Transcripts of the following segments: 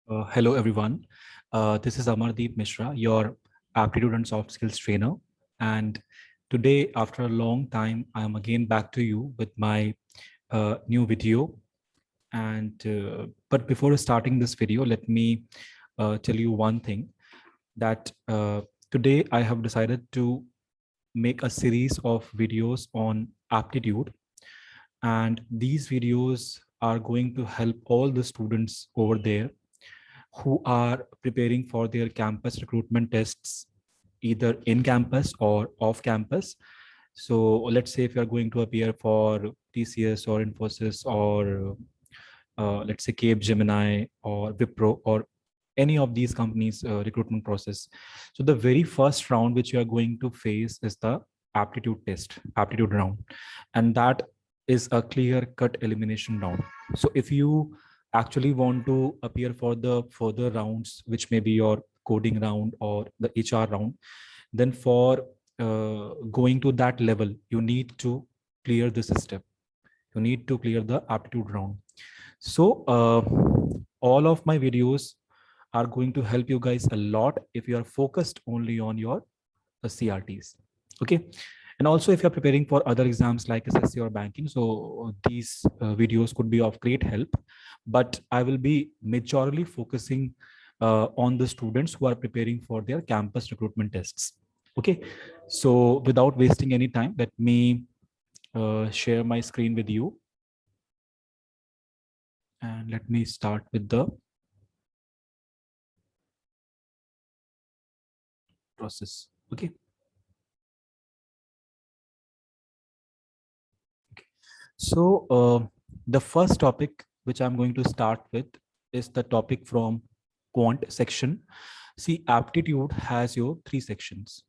Hello, everyone. This is Amardeep Mishra, your aptitude and soft skills trainer. And today, after a long time, I am again back to you with my new video. But before starting this video, let me tell you one thing that today I have decided to make a series of videos on aptitude. And these videos are going to help all the students over there who are preparing for their campus recruitment tests, either in campus or off campus. So let's say if you are going to appear for TCS or Infosys or let's say Cape Gemini or Wipro or any of these companies recruitment process. So the very first round which you are going to face is the aptitude test, aptitude round, and that is a clear cut elimination round. So if you actually want to appear for the further rounds, which may be your coding round or the HR round, then for going to that level, you need to clear this step. You need to clear the aptitude round. So all of my videos are going to help you guys a lot if you are focused only on your CRTs. Okay. And also if you're preparing for other exams like SSC or banking, so these videos could be of great help. But I will be majorly focusing on the students who are preparing for their campus recruitment tests. Okay. So without wasting any time, let me share my screen with you. And let me start with the process. Okay. So the first topic which I'm going to start with is the topic from quant section. See, aptitude has your three sections.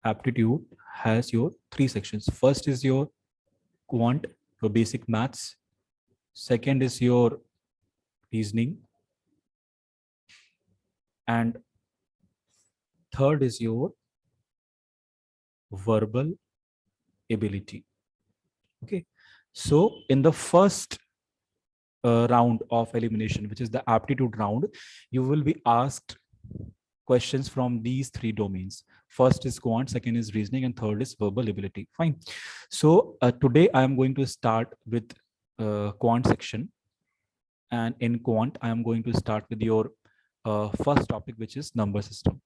Aptitude has your three sections. First is your quant, your basic maths. Second is your reasoning. And third is your verbal ability. Okay. So in the first round of elimination, which is the aptitude round, you will be asked questions from these three domains. First is quant, second is reasoning, and third is verbal ability. Fine. So today I am going to start with quant section. And in quant, I am going to start with your first topic, which is number system.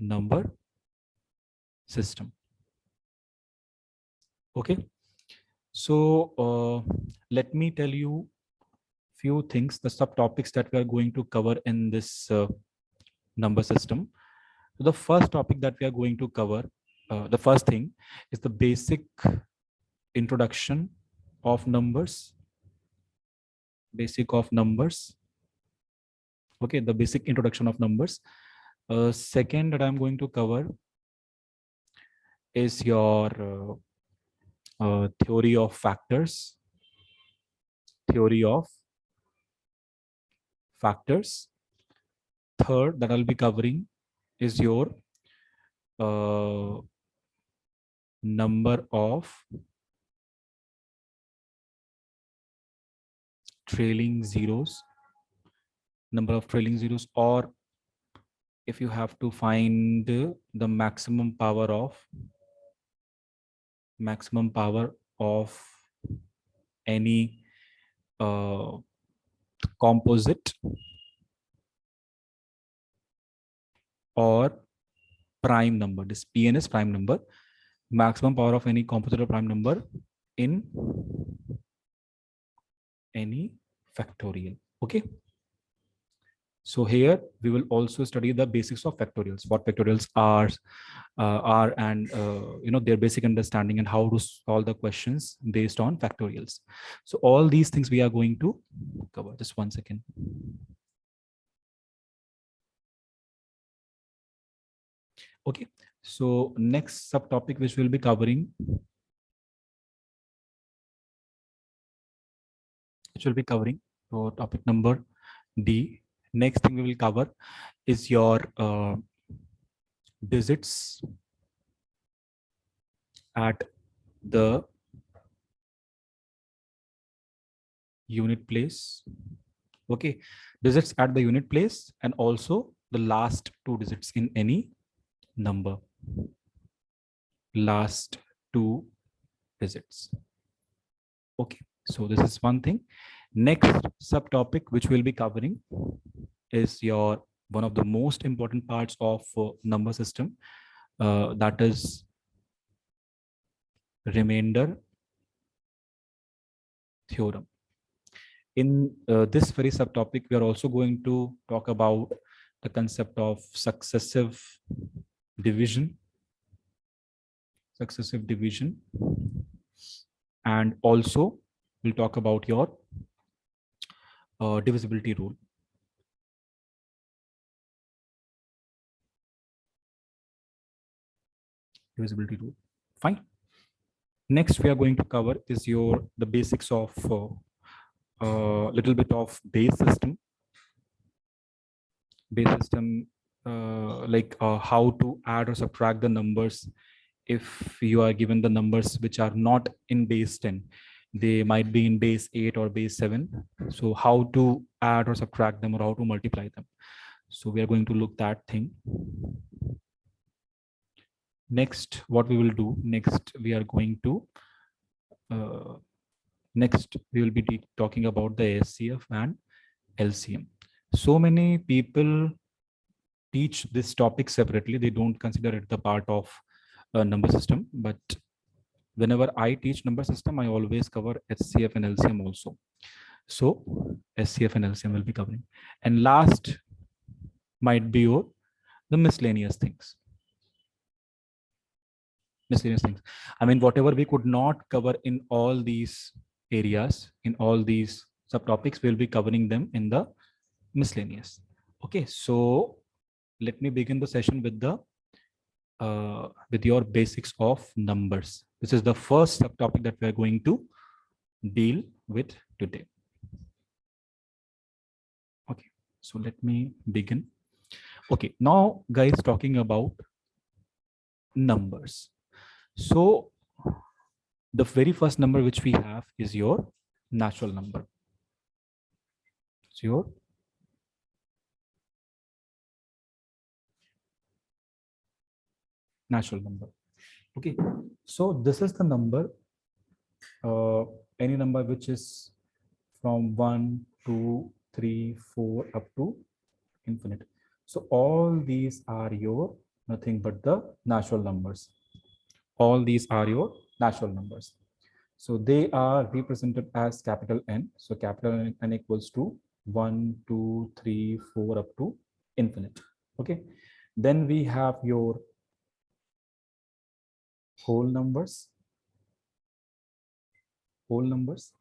Number system. Okay. So let me tell you few things, the subtopics that we are going to cover in this number system. So the first topic that we are going to cover, the first thing is the basic introduction of numbers. Basic of numbers. Okay, the basic introduction of numbers. Second that I'm going to cover is your theory of factors. Theory of factors. Third that I'll be covering is your number of trailing zeros. Number of trailing zeros, or if you have to find the maximum power of any composite or prime number. This Pn is prime number, maximum power of any composite or prime number in any factorial. Okay. So here we will also study the basics of factorials, what factorials are, and their basic understanding and how to solve the questions based on factorials. So all these things we are going to cover. Just 1 second. Okay. So next subtopic which we'll be covering, so topic number D. Next thing we will cover is your digits at the unit place. Okay, digits at the unit place and also the last two digits in any number. Last two digits. Okay, so this is one thing. Next subtopic which we'll be covering is your one of the most important parts of number system, that is remainder theorem. In this very subtopic, we are also going to talk about the concept of division, successive division, and also we'll talk about your divisibility rule. Divisibility rule. Fine. Next, we are going to cover is the basics of little bit of base system. Base system, like how to add or subtract the numbers if you are given the numbers which are not in base 10. They might be in base 8 or base 7. So how to add or subtract them or how to multiply them. So we are going to look that thing. Next, what we will do next, we are going to next we will be talking about the SCF and LCM. So many people teach this topic separately. They don't consider it the part of a number system, but whenever I teach number system, I always cover SCF and LCM also. So SCF and LCM will be covering. And last might be the miscellaneous things. Miscellaneous things. I mean, whatever we could not cover in all these areas, in all these subtopics, we'll be covering them in the miscellaneous. Okay, so let me begin the session with your basics of numbers. This is the first subtopic that we are going to deal with today. Okay, so let me begin. Okay, now guys, talking about numbers. So the very first number which we have is your natural number. It's your natural number. Okay, so this is the number, any number which is from 1, 2, 3, 4 up to infinite. So all these are your nothing but the natural numbers. All these are your natural numbers. So they are represented as capital N. So capital N equals to 1, 2, 3, 4 up to infinite. Okay. Then we have your whole numbers. Whole numbers.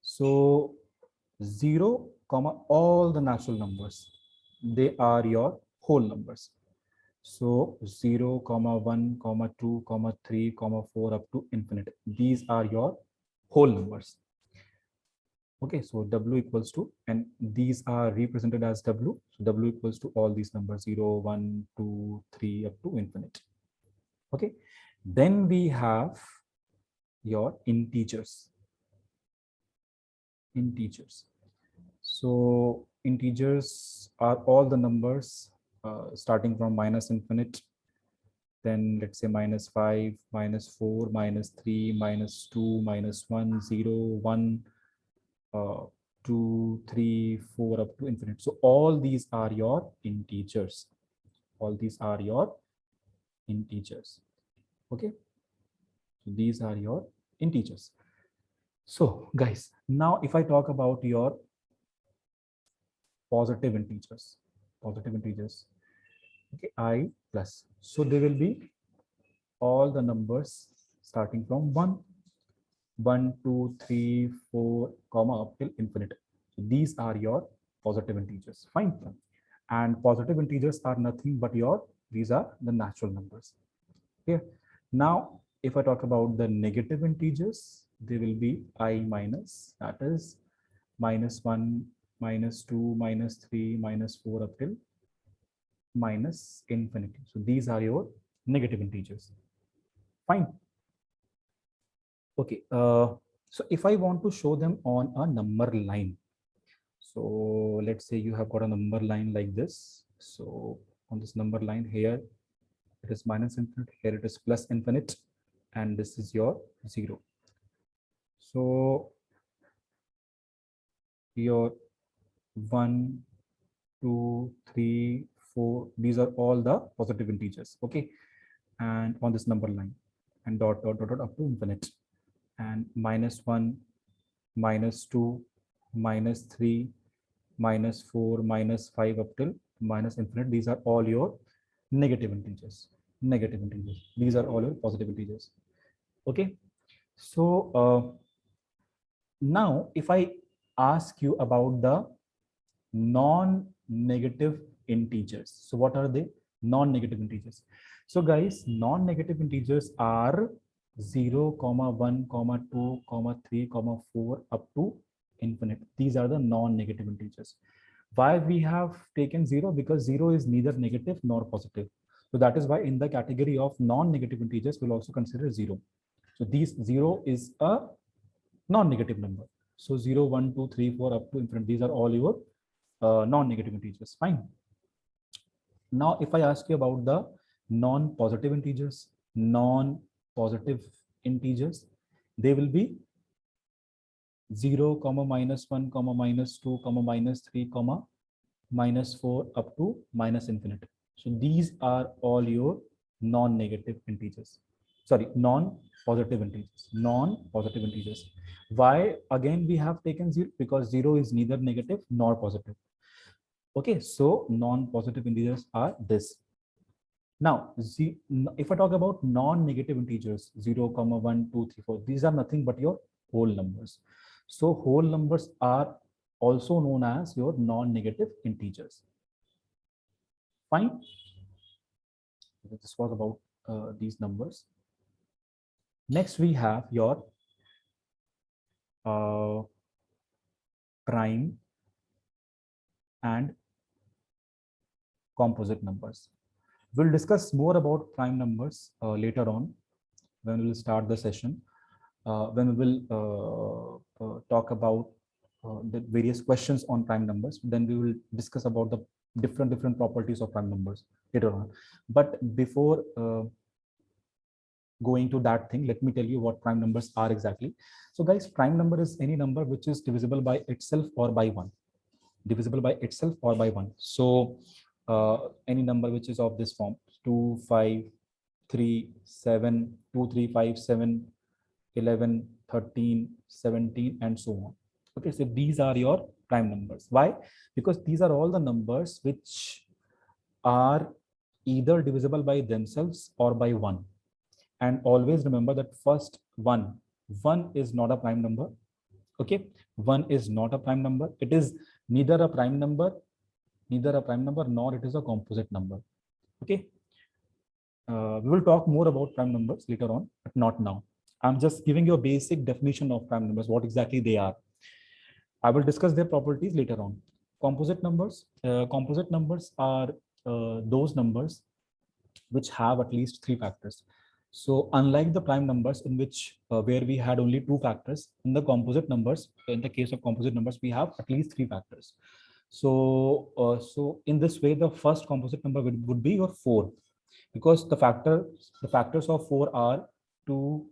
So 0, all the natural numbers, they are your whole numbers. So 0, 1, 2, 3, 4 up to infinite. These are your whole numbers. Okay, so W equals to, and these are represented as W. So W equals to all these numbers 0, 1, 2, 3 up to infinite. Okay, then we have your integers. Integers. So integers are all the numbers starting from minus infinite, then let's say -5, -4, -3, -2, -1, 0, 1, 2, 3, 4 up to infinite. So all these are your integers. All these are your integers. Okay, so these are your integers. So guys, now if I talk about your positive integers, okay, I plus, so they will be all the numbers starting from 1, 1, 2, 3, 4, comma up till infinite. So these are your positive integers. Fine. And positive integers are nothing but these are the natural numbers. Okay. Now, if I talk about the negative integers, they will be I minus, that is -1, -2, -3, -4 up till minus infinity. So these are your negative integers. Fine. Okay. So if I want to show them on a number line, So let's say you have got a number line like this. So on this number line here, it is minus infinite, here it is plus infinite, and this is your 0. So your 1, 2, 3, 4, these are all the positive integers, okay? And on this number line, and dot, dot, dot, dot up to infinite. And -1, -2, -3, -4, -5 up till minus infinite. These are all your negative integers. Negative integers. These are all your positive integers. Okay. So now if I ask you about the non-negative integers, so what are they? Non-negative integers. So guys, non-negative integers are 0, 1, 2, 3, 4 up to infinite. These are the non-negative integers. Why we have taken 0? Because 0 is neither negative nor positive. So that is why in the category of non-negative integers, we'll also consider 0. So these 0 is a non-negative number. So 0, 1, 2, 3, 4 up to infinite. These are all your non-negative integers. Fine. Now, if I ask you about the non-positive integers, they will be 0, -1, -2, -3, -4 up to minus infinite. So these are all your non-negative integers. Sorry, non-positive integers. Non-positive integers. Why again we have taken 0? Because 0 is neither negative nor positive. Okay, so non-positive integers are this. Now, if I talk about non-negative integers, 0, 1, 2, 3, 4, these are nothing but your whole numbers. So whole numbers are also known as your non-negative integers. Fine. This was about these numbers. Next, we have your prime and composite numbers. We'll discuss more about prime numbers later on when we'll start the session. When we will talk about the various questions on prime numbers, then we will discuss about the different properties of prime numbers later on. But before going to that thing, let me tell you what prime numbers are exactly. So guys, prime number is any number which is divisible by itself or by 1. Divisible by itself or by 1. So any number which is of this form: 2, 5, 3, 7, 2, 3, 5, 7, 11, 13, 17, and so on. Okay, so these are your prime numbers. Why? Because these are all the numbers which are either divisible by themselves or by 1. And always remember that first one is not a prime number. Okay, 1 is not a prime number. It is neither a prime number, nor it is a composite number. Okay, we will talk more about prime numbers later on, but not now. I'm just giving you a basic definition of prime numbers, what exactly they are. I will discuss their properties later on. Composite numbers are those numbers which have at least 3 factors. So unlike the prime numbers, in which where we had only 2 factors, in the case of composite numbers, we have at least 3 factors. So in this way, the first composite number would be your 4, because the factors of 4 are 2,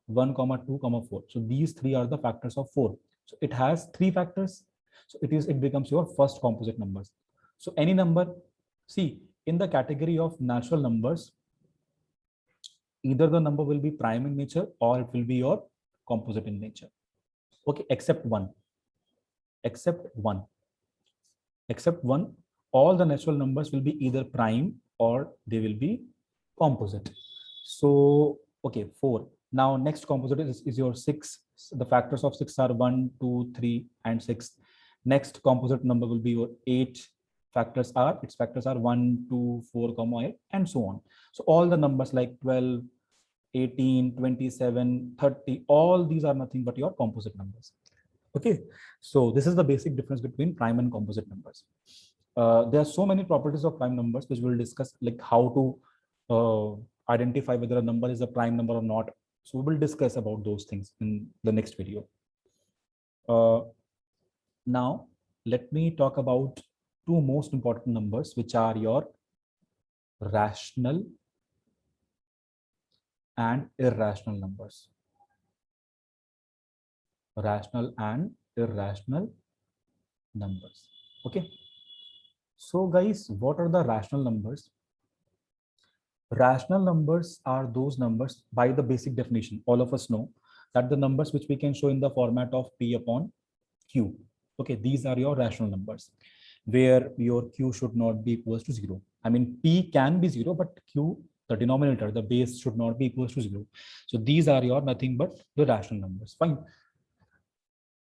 1, 2, 4. So these 3 are the factors of 4. So it has 3 factors. So it becomes your first composite numbers. So any number, see, in the category of natural numbers, either the number will be prime in nature or it will be your composite in nature. Okay, except one. All the natural numbers will be either prime or they will be composite. So, okay, 4. Now, next composite is your 6. The factors of 6 are 1, 2, 3, and 6. Next composite number will be your 8. Its factors are 1, 2, 4, 8, and so on. So all the numbers like 12, 18, 27, 30, all these are nothing but your composite numbers. Okay, so this is the basic difference between prime and composite numbers. There are so many properties of prime numbers which we'll discuss, like how to identify whether a number is a prime number or not. So we will discuss about those things in the next video. Now, let me talk about two most important numbers, which are your rational and irrational numbers. Rational and irrational numbers. Okay. So guys, what are the rational numbers? Rational numbers are those numbers, by the basic definition, all of us know that the numbers which we can show in the format of P upon Q. Okay, these are your rational numbers, where your Q should not be equals to 0. I mean, P can be 0, but Q, the denominator, the base should not be equals to 0. So these are your nothing but the rational numbers. Fine.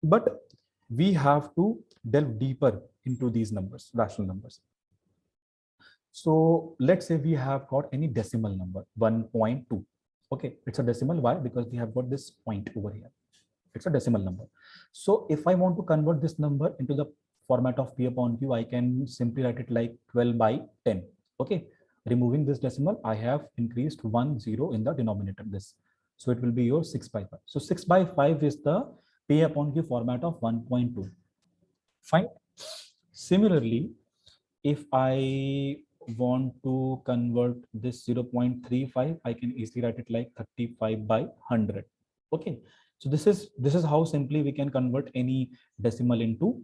But we have to delve deeper into these numbers, rational numbers. So let's say we have got any decimal number, 1.2. Okay, it's a decimal. Why? Because we have got this point over here. It's a decimal number. So if I want to convert this number into the format of P upon Q, I can simply write it like 12 by 10. Okay, removing this decimal, I have increased 1 0 in the denominator. This, so it will be your 6 by 5. So 6 by 5 is the P upon Q format of 1.2. Fine. Similarly, if I want to convert this 0.35, I can easily write it like 35 by 100. Okay, so this is how simply we can convert any decimal into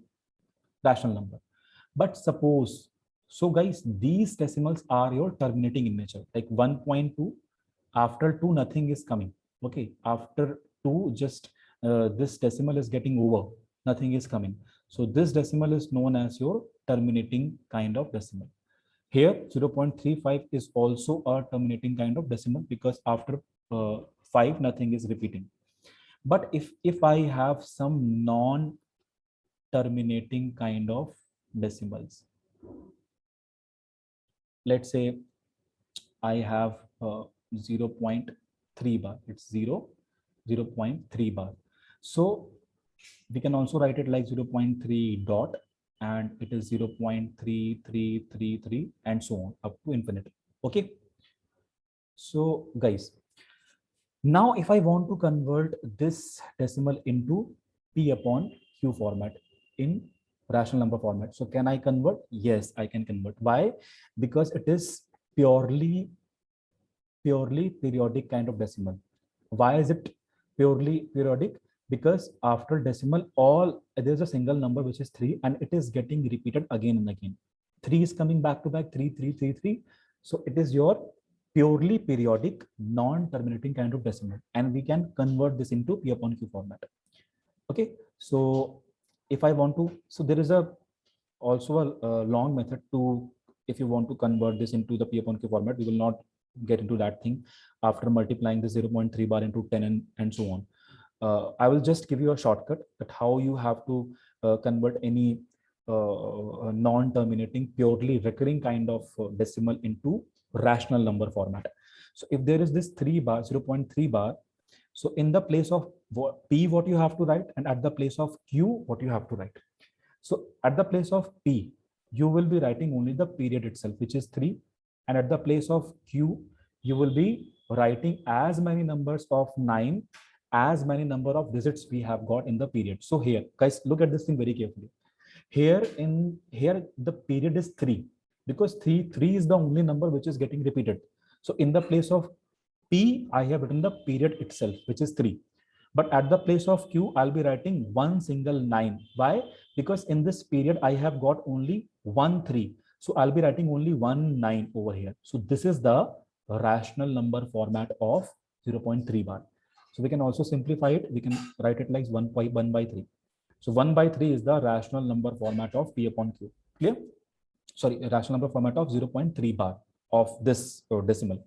rational number. But suppose, so guys, these decimals are your terminating in nature, like 1.2, after 2 nothing is coming. Okay, after 2 just this decimal is getting over, nothing is coming. So this decimal is known as your terminating kind of decimal. Here 0.35 is also a terminating kind of decimal, because after 5 nothing is repeating. But if I have some non terminating kind of decimals, let's say I have 0.3 bar, it's 0.3 bar. So we can also write it like 0.3 dot, and it is 0.3333 and so on up to infinity. Okay, so guys, now if I want to convert this decimal into P upon Q format in rational number format, so can I convert? Yes, I can convert. Why? Because it is purely periodic kind of decimal. Why is it purely periodic? Because after decimal, all there's a single number which is 3, and it is getting repeated again and again. 3 is coming back to back, 3 3 3 3. So it is your purely periodic non-terminating kind of decimal, and we can convert this into P upon Q format. Okay, so if I want to, so there is a also a long method to, if you want to convert this into the P upon Q format. We will not get into that thing after multiplying the 0.3 bar into 10 and so on. I will just give you a shortcut that how you have to convert any non-terminating, purely recurring kind of decimal into rational number format. So if there is this 3 bar, 0.3 bar, so in the place of P, what you have to write, and at the place of Q, what you have to write. So at the place of P, you will be writing only the period itself, which is 3. And at the place of Q, you will be writing as many numbers of 9, as many number of digits we have got in the period. So here, guys, look at this thing very carefully. Here the period is 3, because 3 is the only number which is getting repeated. So in the place of P, I have written the period itself, which is 3. But at the place of Q, I'll be writing one single 9. Why? Because in this period, I have got only 1 3. So I'll be writing only 1 9 over here. So this is the rational number format of 0.3 bar. So we can also simplify it. We can write it like 1 by 3. So 1 by 3 is the rational number format of P upon Q. Clear? Sorry, rational number format of 0.3 bar of this decimal.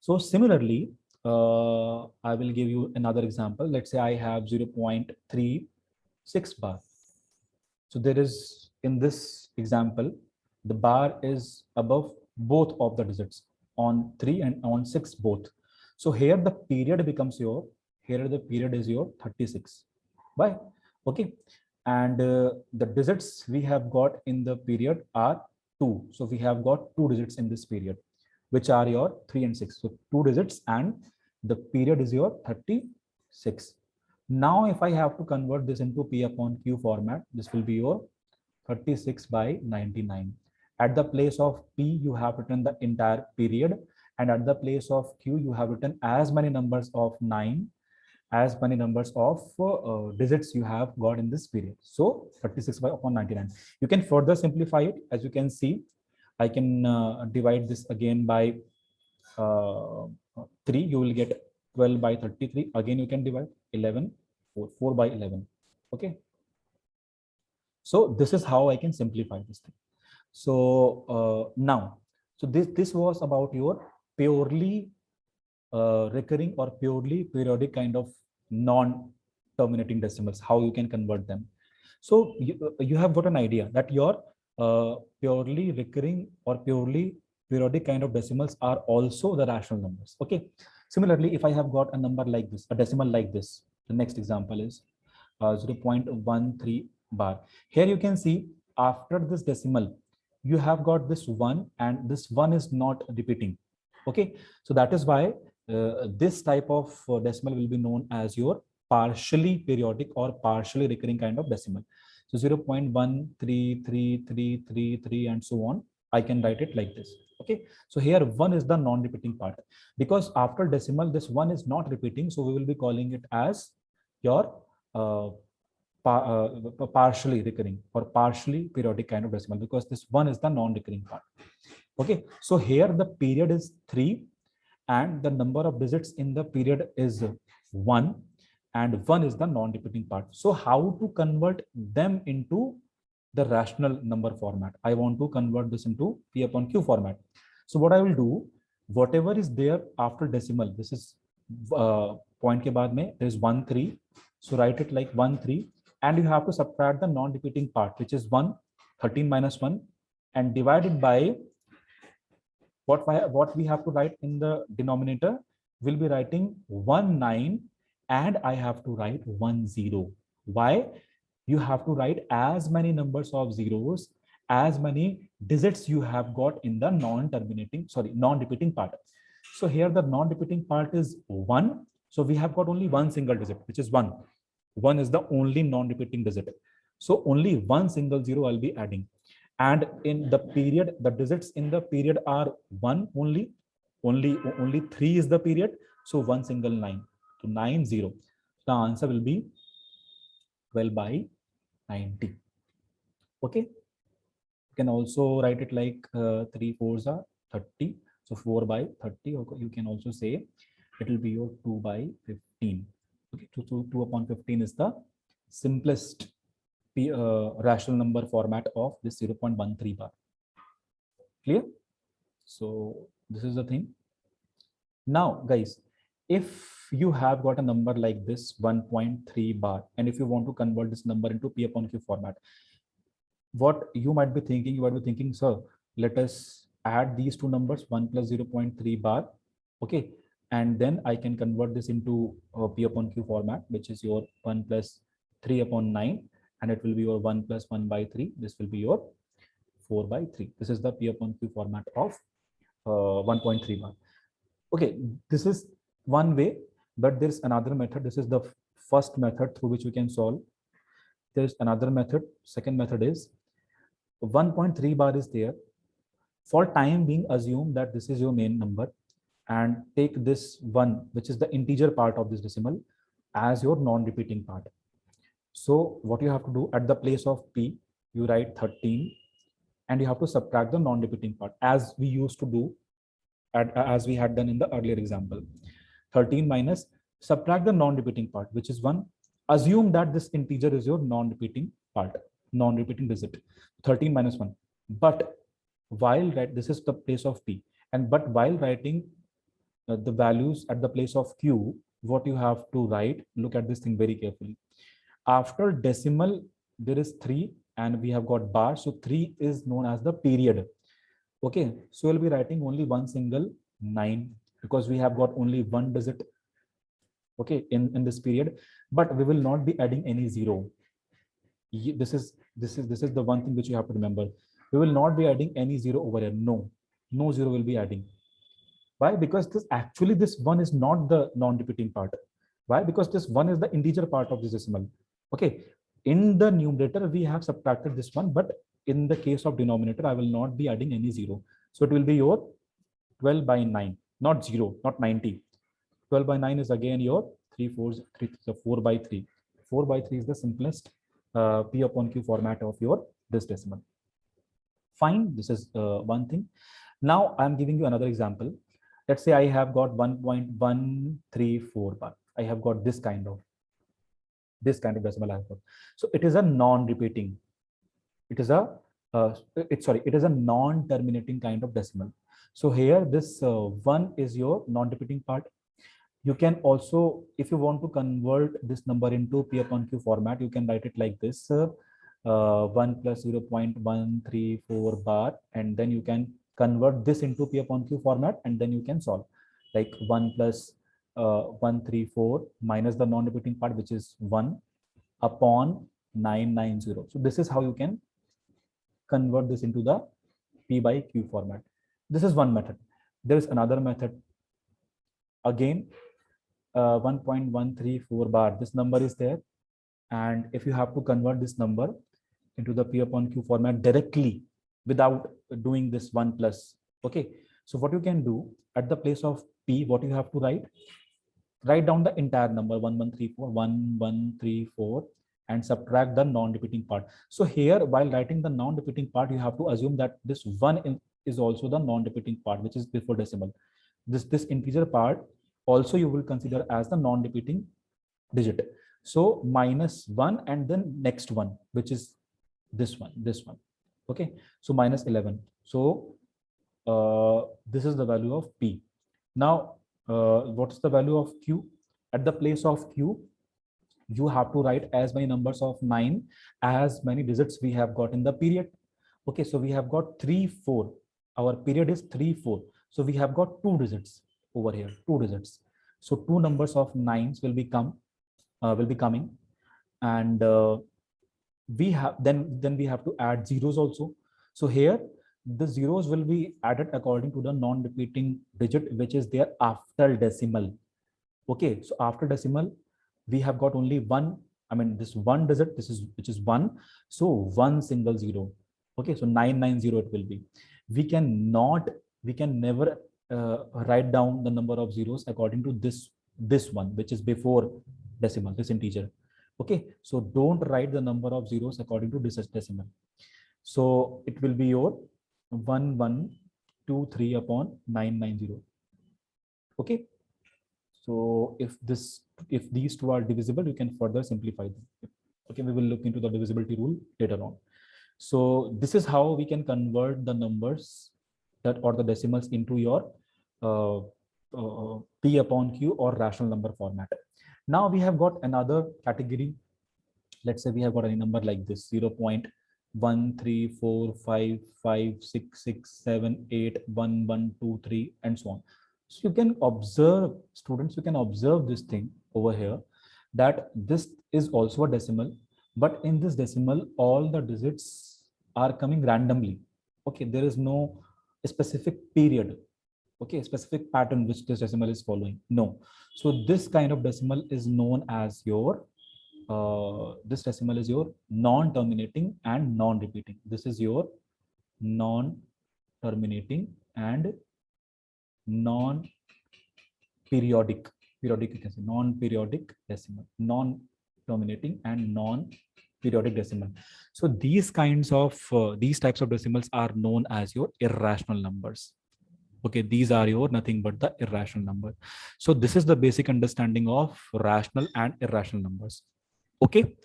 So similarly, I will give you another example. Let's say I have 0.36 bar. So there is, in this example, the bar is above both of the digits, on 3 and on 6 both. So here the period becomes your, here the period is your 36. Why? Okay. And the digits we have got in the period are 2. So we have got 2 digits in this period, which are your 3 and 6. So 2 digits, and the period is your 36. Now, if I have to convert this into P upon Q format, this will be your 36 by 99. At the place of P, you have written the entire period, and at the place of Q, you have written as many numbers of 9, as many numbers of digits you have got in this period. So 36 by upon 99. You can further simplify it. As you can see, I can divide this again by uh, 3. You will get 12 by 33. Again, you can divide 11, 4 by 11. Okay. So this is how I can simplify this thing. So now, so this was about your purely recurring or purely periodic kind of non-terminating decimals, how you can convert them. So you have got an idea that your purely recurring or purely periodic kind of decimals are also the rational numbers. Okay. Similarly, if I have got a number like this, a decimal like this, the next example is 0.13 bar. Here you can see after this decimal, you have got this 1 and this 1 is not repeating. Okay. So that is why this type of decimal will be known as your partially periodic or partially recurring kind of decimal. So 0.13333 and so on. I can write it like this. Okay. So here 1 is the non-repeating part, because after decimal, this 1 is not repeating. So we will be calling it as your partially recurring or partially periodic kind of decimal, because this 1 is the non-recurring part. Okay. So here the period is 3 and the number of digits in the period is 1, and 1 is the non-repeating part. So how to convert them into the rational number format? I want to convert this into P upon Q format. So what I will do, whatever is there after decimal, this is point ke baad mein, there is 1 3. So write it like 1 3, and you have to subtract the non-repeating part, which is 1, 13 minus 1, and divide it by what we have to write in the denominator. Will be writing 1 9, and I have to write 1 0. Why? You have to write as many numbers of zeros, as many digits you have got in the non-repeating part. So here the non-repeating part is 1. So we have got only one single digit, which is 1. 1 is the only non-repeating digit. So only one single zero I'll be adding. And in the period, the digits in the period are 1 only. Only 3 is the period. So one single 9. So 9 0. The answer will be 12 by 90. Okay. You can also write it like 3 4s are 30. So 4 by 30. Okay. You can also say it will be your 2 by 15. Okay. 2 upon 15 is the simplest rational number format of this 0.13 bar. Clear? So this is the thing. Now, guys, if you have got a number like this 1.3 bar, and if you want to convert this number into P upon Q format, what you might be thinking, sir, let us add these two numbers, 1 plus 0.3 bar. Okay. And then I can convert this into P upon Q format, which is your 1 plus 3 upon 9. And it will be your 1 plus 1 by 3. This will be your 4 by 3. This is the P upon Q format of 1.3 bar. Okay, this is one way, but there's another method. This is the first method through which we can solve. There's another method. Second method is 1.3 bar is there. For time being, assume that this is your main number and take this 1, which is the integer part of this decimal, as your non-repeating part. So what you have to do, at the place of P, you write 13, and you have to subtract the non-repeating part, as we used to do, as we had done in the earlier example. 13 minus, subtract the non-repeating part, which is 1. Assume that this integer is your non-repeating part, non-repeating digit. 13 minus 1. But while this is the place of P, but while writing the values at the place of Q, what you have to write, look at this thing very carefully. After decimal, there is 3 and we have got bar. So 3 is known as the period. Okay. So we'll be writing only one single 9 because we have got only one digit. Okay. In this period, but we will not be adding any 0. This is the one thing which you have to remember. We will not be adding any 0 over here. No 0 will be adding. Why? Because this 1 is not the non-repeating part. Why? Because this 1 is the integer part of this decimal. Okay. In the numerator, we have subtracted this one, but in the case of denominator, I will not be adding any zero. So it will be your 12 by 9, not 0, not 90. 12 by 9 is again your 3 4s, 3, so 4 by 3. 4 by 3 is the simplest P upon Q format of your this decimal. Fine, this is one thing. Now I'm giving you another example. Let's say I have got 1.134 bar. I have got this kind of decimal I have got. So it is a non-repeating. It is a it is a non-terminating kind of decimal. So here this 1 is your non-repeating part. You can also, if you want to convert this number into P upon Q format, you can write it like this: 1 plus 0.134 bar, and then you can convert this into P upon Q format, and then you can solve like 1 plus 134 minus the non-repeating part, which is 1 upon 990. So this is how you can convert this into the P by Q format. This is one method. There is another method. Again, 1.134 bar. This number is there. And if you have to convert this number into the P upon Q format directly without doing this 1 plus, okay. So what you can do, at the place of P, what you have to write down the entire number 1134 and subtract the non-repeating part. So here, while writing the non-repeating part, you have to assume that this 1 is also the non-repeating part, which is before decimal. This integer part also you will consider as the non-repeating digit. So minus 1 and then next one, which is this one. Okay, so minus 11. So this is the value of P. Now what's the value of Q? At the place of Q, you have to write as many numbers of 9 as many digits we have got in the period. Okay, so we have got 3 4. Our period is 3 4. So we have got 2 digits over here, 2 digits. So 2 numbers of 9s will be coming, and we have then we have to add zeros also. So here the zeros will be added according to the non-repeating digit which is there after decimal. Okay, so after decimal we have got only one, I mean this one digit, which is 1. So one single zero. Okay, so 990 it will be. We can never write down the number of zeros according to this one, which is before decimal, this integer. Okay, so don't write the number of zeros according to this decimal. So it will be your 1123 upon 990. Okay, so if these two are divisible, you can further simplify them. Okay, we will look into the divisibility rule later on. So this is how we can convert the numbers that or the decimals into your P upon Q or rational number format. Now we have got another category. Let's say we have got any number like this: 0.1345566781123 and so on. So you can observe, students, you can observe this thing over here, that this is also a decimal, but in this decimal all the digits are coming randomly. Okay, there is no specific period, okay, specific pattern which this decimal is following. No. So this kind of decimal is known as your this decimal is your non-terminating and non-repeating. This is your non-terminating and non-periodic, you can say non-periodic decimal, non-terminating and non-periodic decimal. So these kinds of these types of decimals are known as your irrational numbers. Okay, these are your nothing but the irrational number. So this is the basic understanding of rational and irrational numbers. Okay,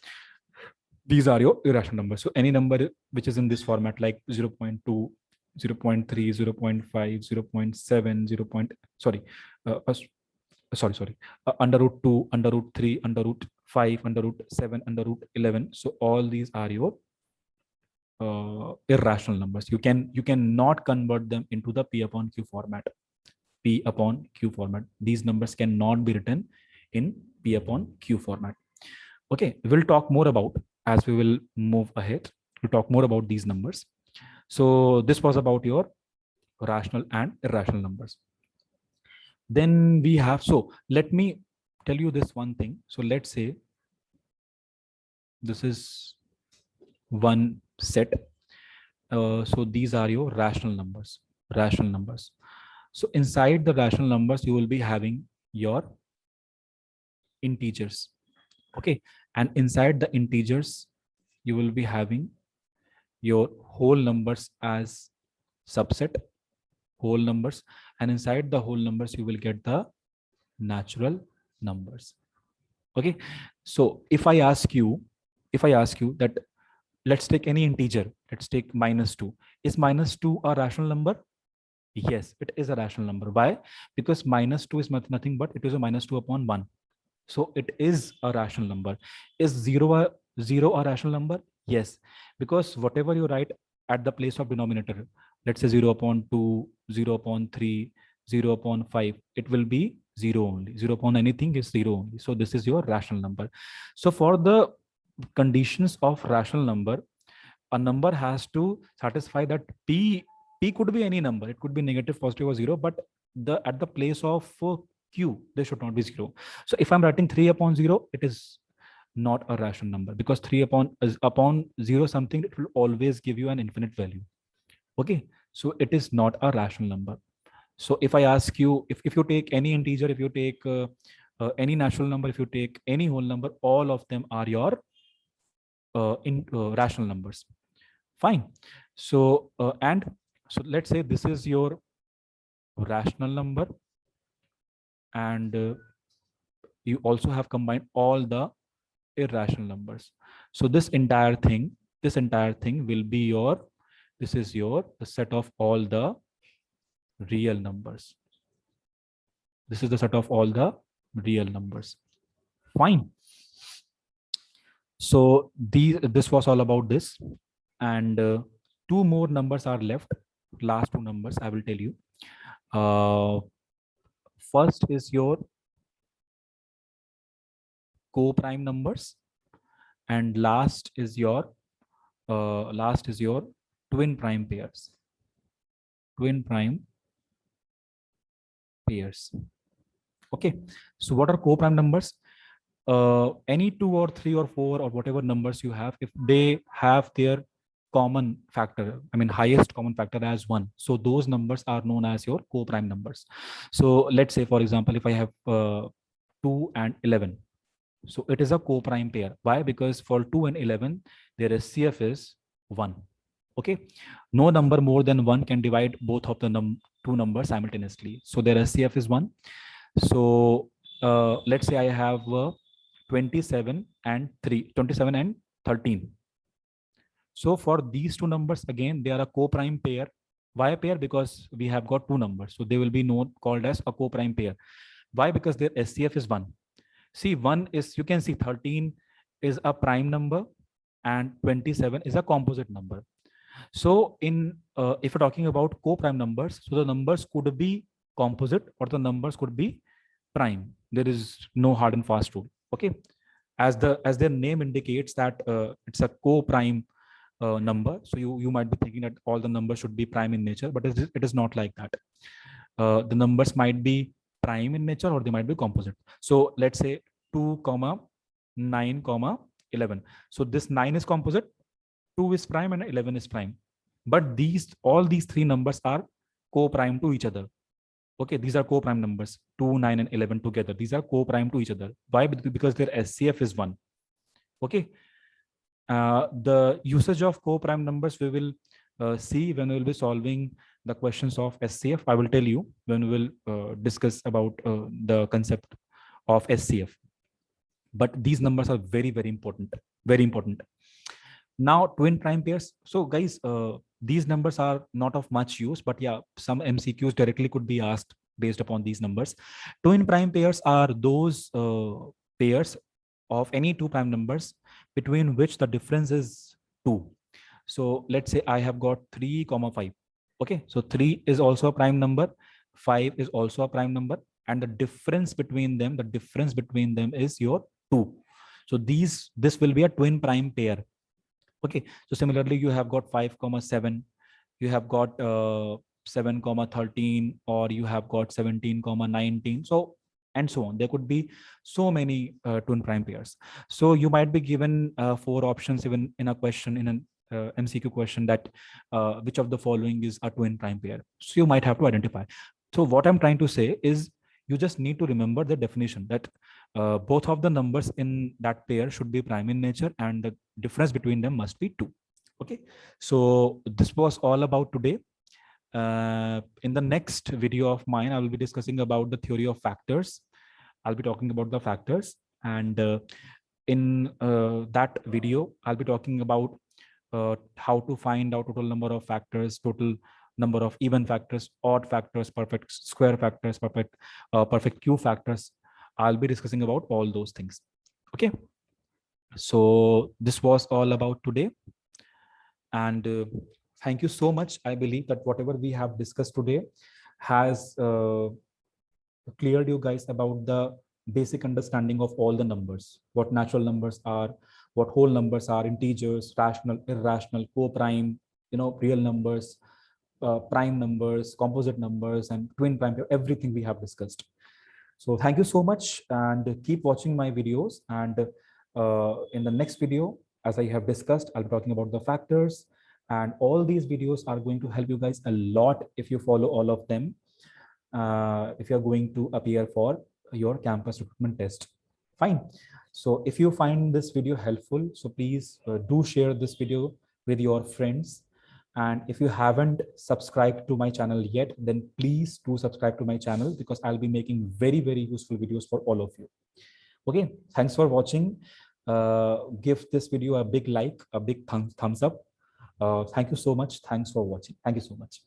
these are your irrational numbers. So any number which is in this format, like 0.2, 0.3, 0.5, 0.7, 0. Under root 2, under root 3, under root 5, under root 7, under root 11. So all these are your irrational numbers. You cannot convert them into the P upon Q format. P upon Q format. These numbers cannot be written in P upon Q format. Okay, we'll talk more about, as we will move ahead, we'll talk more about these numbers. So this was about your rational and irrational numbers. Then we have, so let me tell you this one thing. So let's say This is one set. So these are your rational numbers. Rational numbers. So inside the rational numbers, you will be having your integers. Okay. And inside the integers, you will be having your whole numbers as subset, whole numbers. And inside the whole numbers, you will get the natural numbers. Okay. So if I ask you that, let's take any integer, let's take -2. Is -2 a rational number? Yes, it is a rational number. Why? Because -2 is nothing but it is a -2 upon 1. So it is a rational number. Is 0 a rational number? Yes, because whatever you write at the place of denominator, let's say 0 upon 2, 0 upon 3, 0 upon 5, it will be 0 only. 0 upon anything is 0 only. So this is your rational number. So for the conditions of rational number, a number has to satisfy that p could be any number. It could be negative, positive, or 0, but the at the place of q, they should not be 0. So if I'm writing 3 upon 0, it is not a rational number, because 3 upon 0 something, it will always give you an infinite value. Okay, so it is not a rational number. So if I ask you, if you take any integer, if you take any natural number, if you take any whole number, all of them are your rational numbers. Fine. So and so let's say this is your rational number, and you also have combined all the irrational numbers. So this entire thing will be your, this is your the set of all the real numbers. This is the set of all the real numbers. Fine. So this was all about this, and two more numbers are left. Last two numbers I will tell you. First is your co-prime numbers, and last is your twin prime pairs. Twin prime pairs. Okay. So what are co-prime numbers? Any 2 or 3 or 4 or whatever numbers you have, if they have their common factor, I mean highest common factor as 1, so those numbers are known as your co-prime numbers. So let's say, for example, if I have 2 and 11, so it is a co-prime pair. Why? Because for 2 and 11, their SCF is 1. Okay. No number more than 1 can divide both of the two numbers simultaneously. So their SCF is 1. So let's say I have 27 and 13. So for these two numbers, again, they are a co-prime pair. Why a pair? Because we have got two numbers. So they will be called as a co-prime pair. Why? Because their SCF is 1. See, 1 is, you can see 13 is a prime number and 27 is a composite number. So in if you're talking about co-prime numbers, so the numbers could be composite or the numbers could be prime. There is no hard and fast rule. Okay, as their name indicates that it's a co-prime number. So you might be thinking that all the numbers should be prime in nature, but it is not like that. The numbers might be prime in nature or they might be composite. So let's say 2 comma 9 comma 11. So this 9 is composite, 2 is prime, and 11 is prime. But all these three numbers are co-prime to each other. Okay, these are co-prime numbers, 2, 9, and 11 together. These are co-prime to each other. Why? Because their SCF is 1. Okay. The usage of co-prime numbers we will see when we will be solving the questions of SCF. I will tell you when we will discuss about the concept of SCF. But these numbers are very, very important. Very important. Now, twin prime pairs. So guys, these numbers are not of much use, but yeah, some MCQs directly could be asked based upon these numbers. Twin prime pairs are those pairs of any two prime numbers between which the difference is 2. So let's say I have got 3 comma 5. Okay, so 3 is also a prime number, 5 is also a prime number, and the difference between them is your 2. So this will be a twin prime pair. Okay, so similarly, you have got 5 comma 7, you have got 7 comma 13, or you have got 17 comma 19. So and so on. There could be so many twin prime pairs. So you might be given four options even in a question, in an MCQ question, that which of the following is a twin prime pair. So you might have to identify. So what I'm trying to say is you just need to remember the definition that both of the numbers in that pair should be prime in nature and the difference between them must be 2. Okay, so this was all about today. In the next video of mine, I will be discussing about the theory of factors. I'll be talking about the factors, and in that video, I'll be talking about how to find out total number of factors, total number of even factors, odd factors, perfect square factors, perfect cube factors. I'll be discussing about all those things. Okay, so this was all about today, and thank you so much. I believe that whatever we have discussed today has cleared you guys about the basic understanding of all the numbers, what natural numbers are, what whole numbers are, integers, rational, irrational, co-prime, real numbers, prime numbers, composite numbers, and twin prime, everything we have discussed. So thank you so much, and keep watching my videos. And in the next video, as I have discussed, I'll be talking about the factors, and all these videos are going to help you guys a lot if you follow all of them, if you're going to appear for your campus recruitment test. Fine. So if you find this video helpful, so please do share this video with your friends. And if you haven't subscribed to my channel yet, then please do subscribe to my channel, because I'll be making very, very useful videos for all of you. Okay, thanks for watching. Give this video a big like, a big thumbs up. Thank you so much. Thanks for watching. Thank you so much.